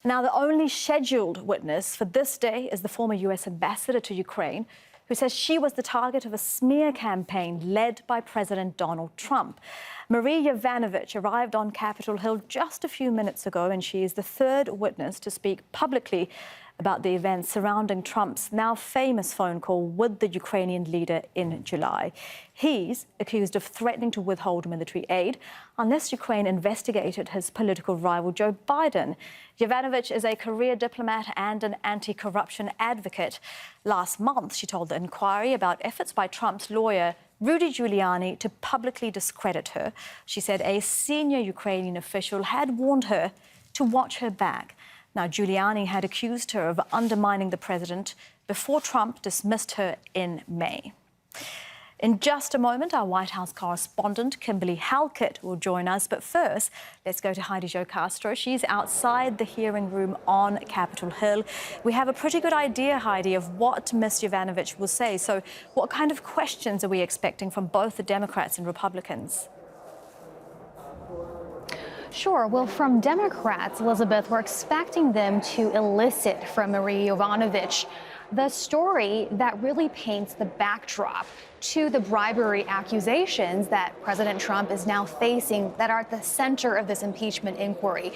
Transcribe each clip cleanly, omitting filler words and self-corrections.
Now, the only scheduled witness for this day is the former U.S. ambassador to Ukraine, who says she was the target of a smear campaign led by President Donald Trump. Marie Yovanovitch arrived on Capitol Hill just a few minutes ago, and she is the third witness to speak publicly about the events surrounding Trump's now famous phone call with the Ukrainian leader in July. He's accused of threatening to withhold military aid unless Ukraine investigated his political rival Joe Biden. Yovanovitch is a career diplomat and an anti-corruption advocate. Last month, she told the inquiry about efforts by Trump's lawyer Rudy Giuliani to publicly discredit her. She said a senior Ukrainian official had warned her to watch her back. Now, Giuliani had accused her of undermining the president before Trump dismissed her in May. In just a moment, our White House correspondent, Kimberley Halket, will join us. But first, let's go to Heidi Zhou-Castro. She's outside the hearing room on Capitol Hill. We have a pretty good idea, Heidi, of what Ms. Yovanovitch will say. So what kind of questions are we expecting from both the Democrats and Republicans? Sure. Well, from Democrats, Elizabeth, we're expecting them to elicit from Marie Yovanovitch the story that really paints the backdrop to the bribery accusations that President Trump is now facing that are at the center of this impeachment inquiry.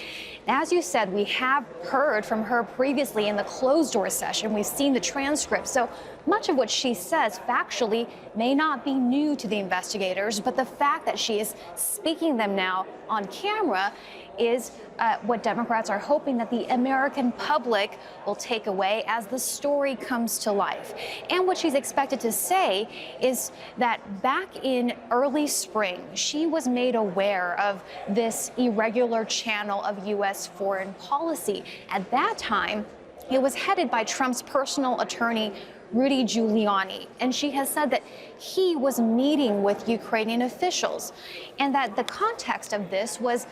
As you said, we have heard from her previously in the closed-door session. We've seen the transcript. So much of what she says factually may not be new to the investigators, but the fact that she is speaking them now on camera is what Democrats are hoping that the American public will take away as the story comes to life. And what she's expected to say is that back in early spring, she was made aware of this irregular channel of U.S. foreign policy. At that time, it was headed by Trump's personal attorney, Rudy Giuliani, and she has said that he was meeting with Ukrainian officials, and that the context of this was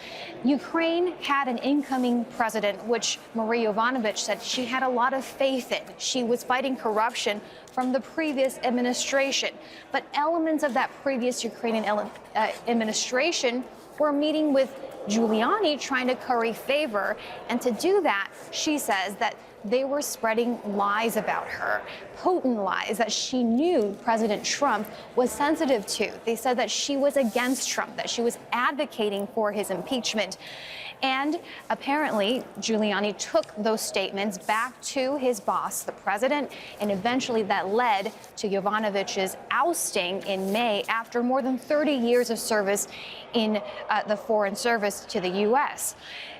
Ukraine had an incoming president, which Marie Yovanovitch said she had a lot of faith in. She was fighting corruption from the previous administration, but elements of that previous Ukrainian administration were meeting with Giuliani, trying to curry favor, and to do that, she says that they were spreading lies about her, potent lies that she knew President Trump was sensitive to. They said that she was against Trump, that she was advocating for his impeachment. And apparently, Giuliani took those statements back to his boss, the president, and eventually that led to Yovanovitch's ousting in May after more than 30 years of service in the Foreign Service to the U.S.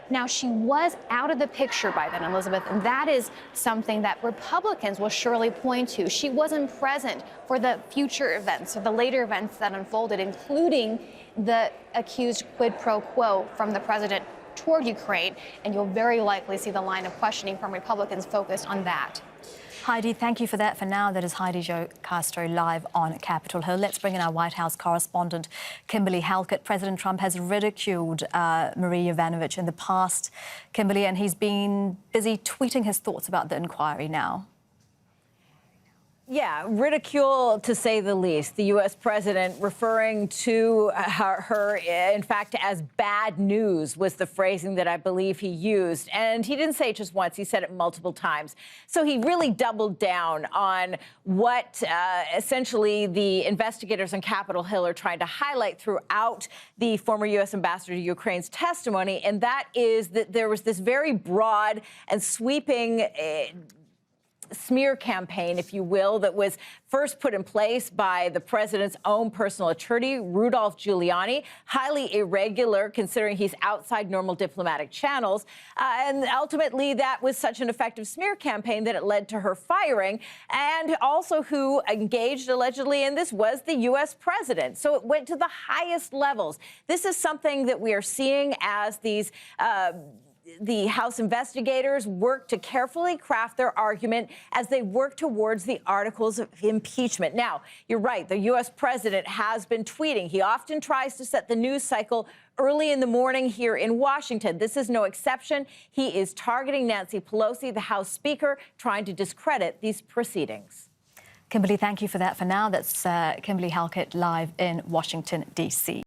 Now, she was out of the picture by then, Elizabeth, and that is something that Republicans will surely point to. She wasn't present for the future events, or the later events that unfolded, including the accused quid pro quo from the president toward Ukraine, and you'll very likely see the line of questioning from Republicans focused on that. Heidi, thank you for that. For now, that is Heidi Zhou-Castro live on Capitol Hill. Let's bring in our White House correspondent, Kimberley Halket. President Trump has ridiculed Marie Yovanovitch in the past, Kimberley, and he's been busy tweeting his thoughts about the inquiry now. Yeah, ridicule to say the least. The U.S. president referring to her, in fact, as bad news was the phrasing that I believe he used. And he didn't say it just once. He said it multiple times. So he really doubled down on what essentially the investigators on Capitol Hill are trying to highlight throughout the former U.S. ambassador to Ukraine's testimony. And that is that there was this very broad and sweeping smear campaign, if you will, that was first put in place by the president's own personal attorney, Rudolph Giuliani, highly irregular considering he's outside normal diplomatic channels. And ultimately, that was such an effective smear campaign that it led to her firing. And also who engaged allegedly in this was the U.S. president. So it went to the highest levels. This is something that we are seeing as these the House investigators work to carefully craft their argument as they work towards the articles of impeachment. Now, you're right, the U.S. president has been tweeting. He often tries to set the news cycle early in the morning here in Washington. This is no exception. He is targeting Nancy Pelosi, the House Speaker, trying to discredit these proceedings. Kimberley, thank you for that. For now, that's Kimberley Halket live in Washington, D.C.